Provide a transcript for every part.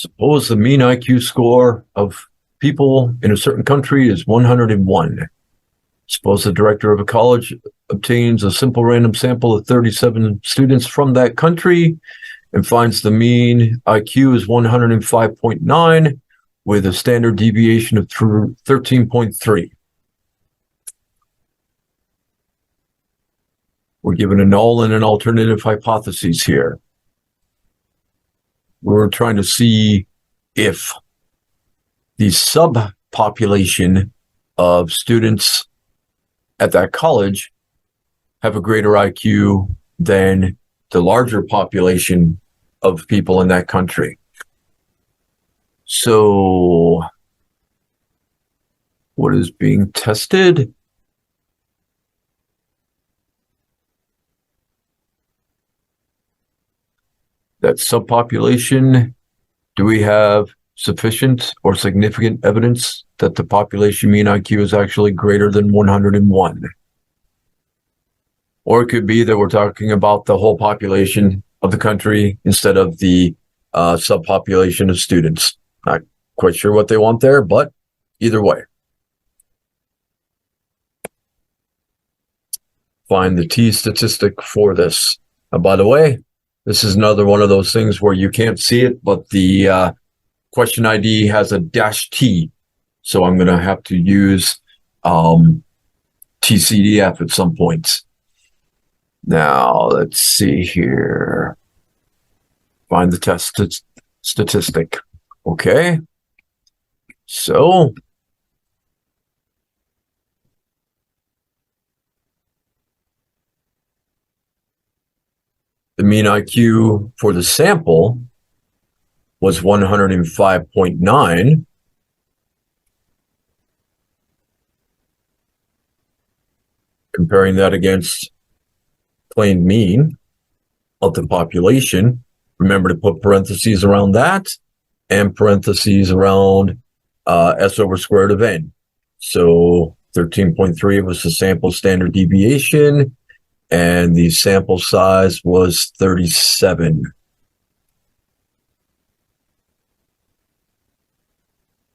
Suppose the mean IQ score of people in a certain country is 101. Suppose the director of a college obtains a simple random sample of 37 students from that country and finds the mean IQ is 105.9 with a standard deviation of 13.3. We're given a null and an alternative hypotheses here. We're trying to see if the subpopulation of students at that college have a greater IQ than the larger population of people in that country. So, what is being tested? That subpopulation, do we have sufficient or significant evidence that the population mean IQ is actually greater than 101? Or it could be that we're talking about the whole population of the country instead of the subpopulation of students. Not quite sure what they want there, but either way. Find the T statistic for this. By the way, this is another one of those things where you can't see it, but the question ID has a -T. So I'm going to have to use Tcdf at some point. Now, let's see here. Find the test statistic. Okay. So, the mean IQ for the sample was 105.9. Comparing that against plain mean of the population. Remember to put parentheses around that and parentheses around S over square root of n. So 13.3 was the sample standard deviation, and the sample size was 37.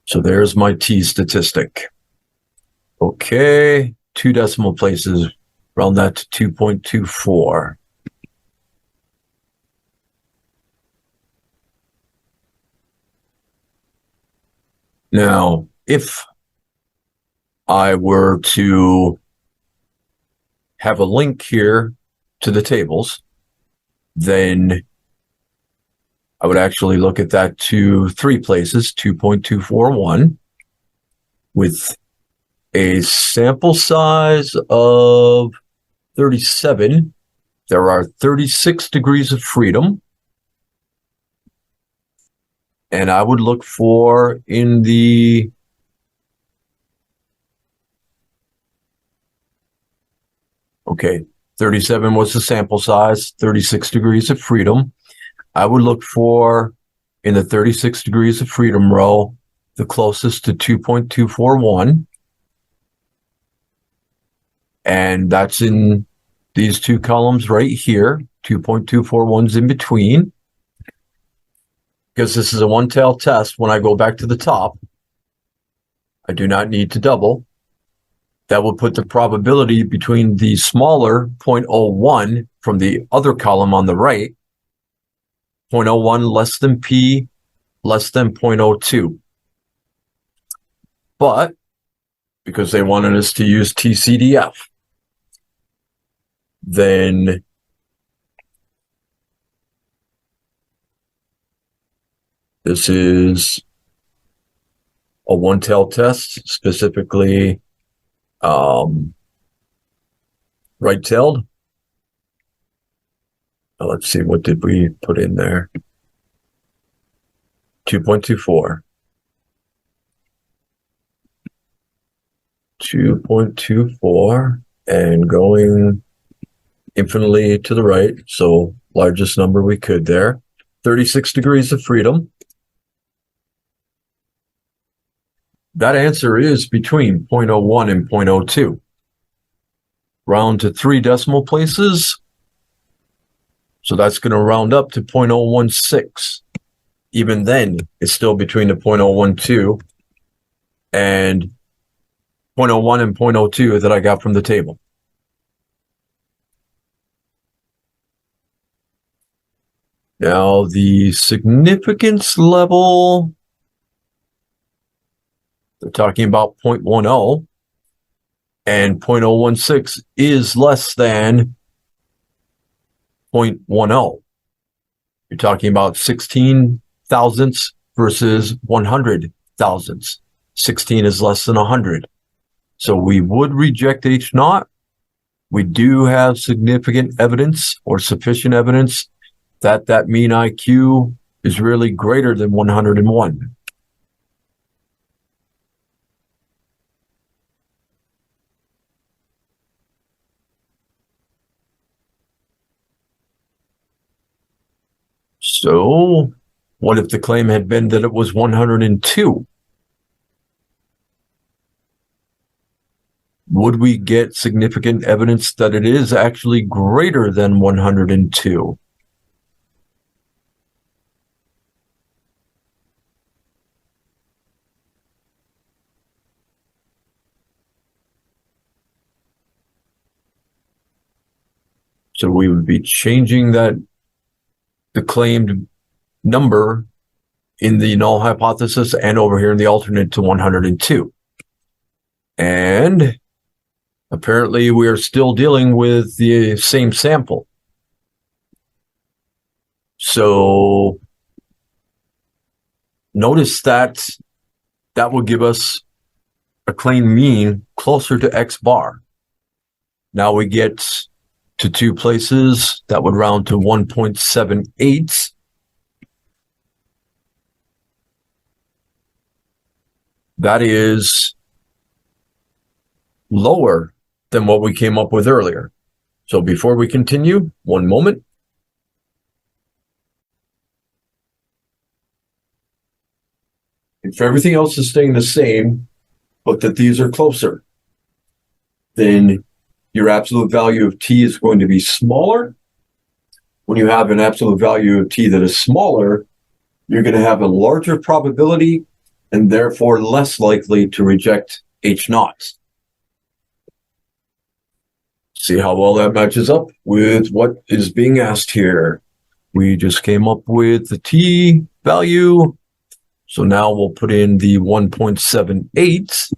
So there's my T statistic. Okay, 2 decimal places, round that to 2.24. Now, if I were to have a link here to the tables, then I would actually look at that to 3 places, 2.241, with a sample size of 37. There are 36 degrees of freedom. And I would look for in the okay, 37 was the sample size, 36 degrees of freedom. I would look for in the 36 degrees of freedom row, the closest to 2.241. And that's in these 2 columns right here. 2.241's in between. Because this is a one-tailed test, when I go back to the top, I do not need to double. That will put the probability between the smaller 0.01 from the other column on the right, 0.01 less than P, less than 0.02. But, because they wanted us to use Tcdf, then this is a one-tailed test, specifically right-tailed. Now let's see, what did we put in there? 2.24. 2.24 and going infinitely to the right, so largest number we could there. 36 degrees of freedom. That answer is between 0.01 and 0.02. Round to 3 decimal places. So that's going to round up to 0.016. even then, it's still between the 0.012 and 0.01 and 0.02 that I got from the table. Now, the significance level, they're talking about 0.10, and 0.016 is less than 0.10. You're talking about 16 thousandths versus 100 thousandths. 16 is less than 100. So we would reject H naught. We do have significant evidence or sufficient evidence that that mean IQ is really greater than 101. So what if the claim had been that it was 102? Would we get significant evidence that it is actually greater than 102? So we would be changing the claimed number in the null hypothesis and over here in the alternate to 102. And apparently we are still dealing with the same sample. So notice that that will give us a claim mean closer to X bar. Now we get to two places that would round to 1.78. That is lower than what we came up with earlier. So before we continue, one moment. If everything else is staying the same, but that these are closer, then your absolute value of t is going to be smaller. When you have an absolute value of t that is smaller, you're going to have a larger probability and therefore less likely to reject H naught. See how well that matches up with what is being asked here. We just came up with the t value. So now we'll put in the 1.78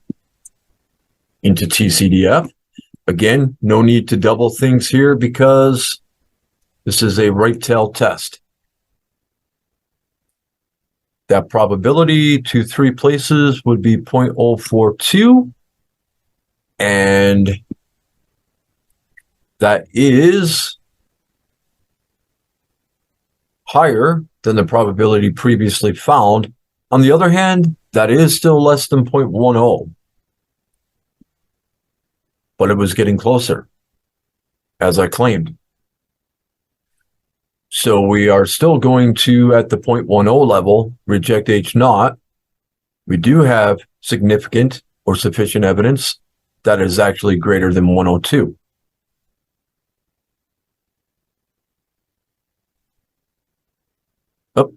into Tcdf. Again, no need to double things here because this is a right tail test. That probability to three places would be 0.042. And that is higher than the probability previously found. On the other hand, that is still less than 0.10. But it was getting closer, as I claimed. So we are still going to, at the 0.10 level, reject H naught. We do have significant or sufficient evidence that is actually greater than 102. Oh.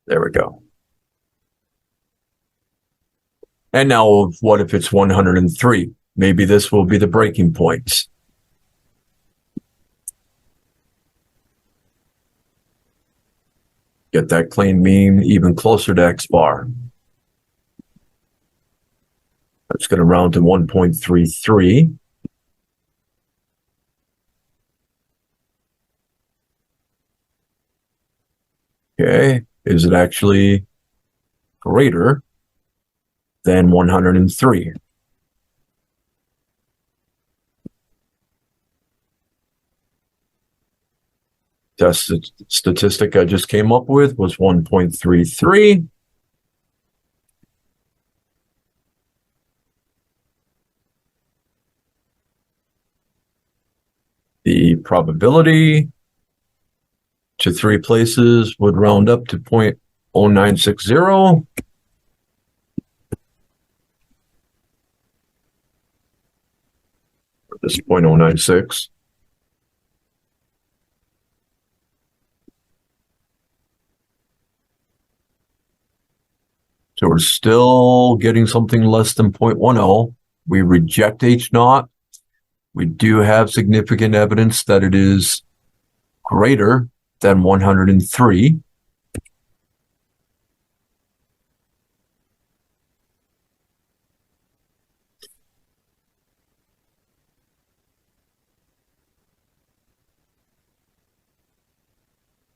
There we go. And now what if it's 103? Maybe this will be the breaking point. Get that claim mean even closer to X bar. That's going to round to 1.33. Okay, is it actually greater than 103? Test statistic I just came up with was 1.33. The probability to three places would round up to 0.0960. This is 0.096. So we're still getting something less than 0.10. We reject H naught. We do have significant evidence that it is greater than 103.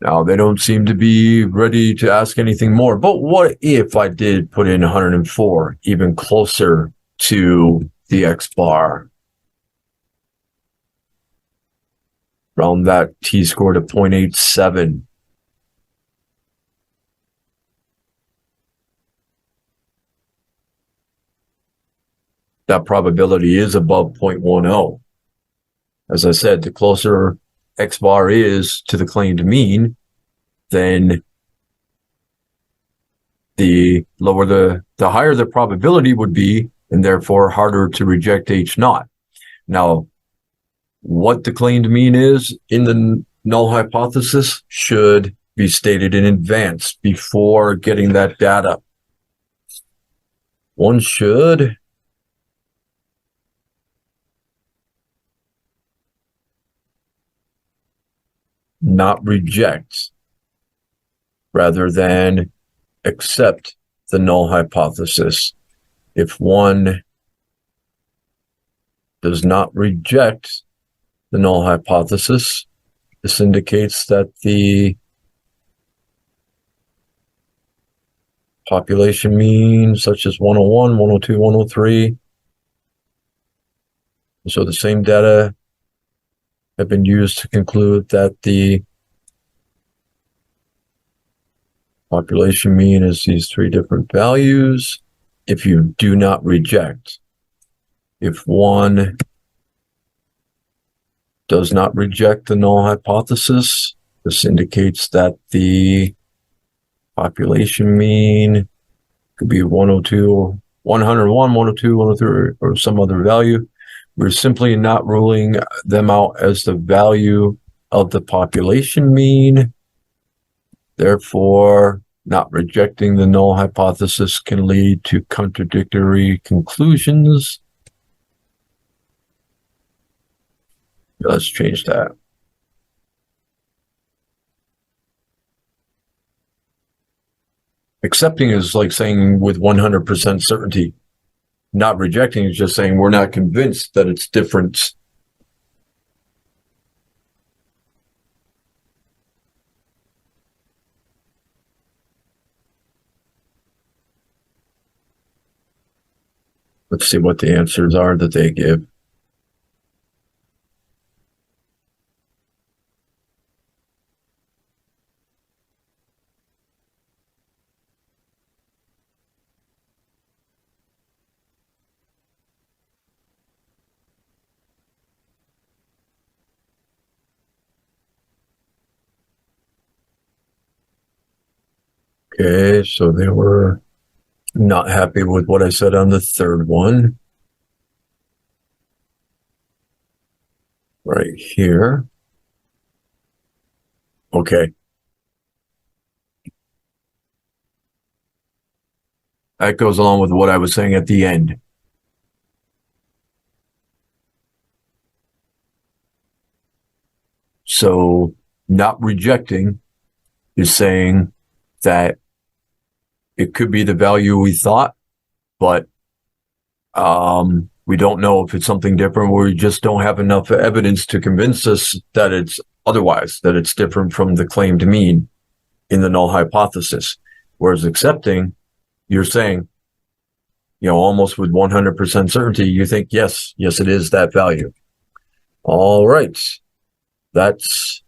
Now, they don't seem to be ready to ask anything more. But what if I did put in 104, even closer to the X bar? Round that t-score to 0.87. That probability is above 0.10. As I said, the closer X bar is to the claimed mean, then the lower the higher the probability would be, and therefore harder to reject H naught. Now, what the claimed mean is in the null hypothesis should be stated in advance before getting that data. One should not reject rather than accept the null hypothesis. If one does not reject the null hypothesis, this indicates that the population mean, such as 101, 102, 103, so the same data have been used to conclude that the population mean is these three different values. If you do not reject, if one does not reject the null hypothesis, this indicates that the population mean could be 102, 101, 102, 103, or some other value. We're simply not ruling them out as the value of the population mean. Therefore, not rejecting the null hypothesis can lead to contradictory conclusions. Let's change that. Accepting is like saying with 100% certainty. Not rejecting is just saying we're not convinced that it's different. Let's see what the answers are that they give. Okay, so they were not happy with what I said on the third one. Right here. Okay. That goes along with what I was saying at the end. So not rejecting is saying that it could be the value we thought, but we don't know if it's something different. We just don't have enough evidence to convince us that it's otherwise, that it's different from the claimed mean in the null hypothesis. Whereas accepting, you're saying, almost with 100% certainty, you think, yes, it is that value. All right. That's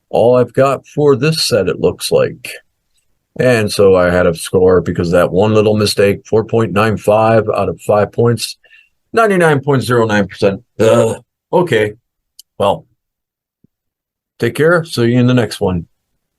all I've got for this set, it looks like. And so I had a score because of that one little mistake, 4.95 out of 5 points, 99.09%. Okay. Well, take care. See you in the next one.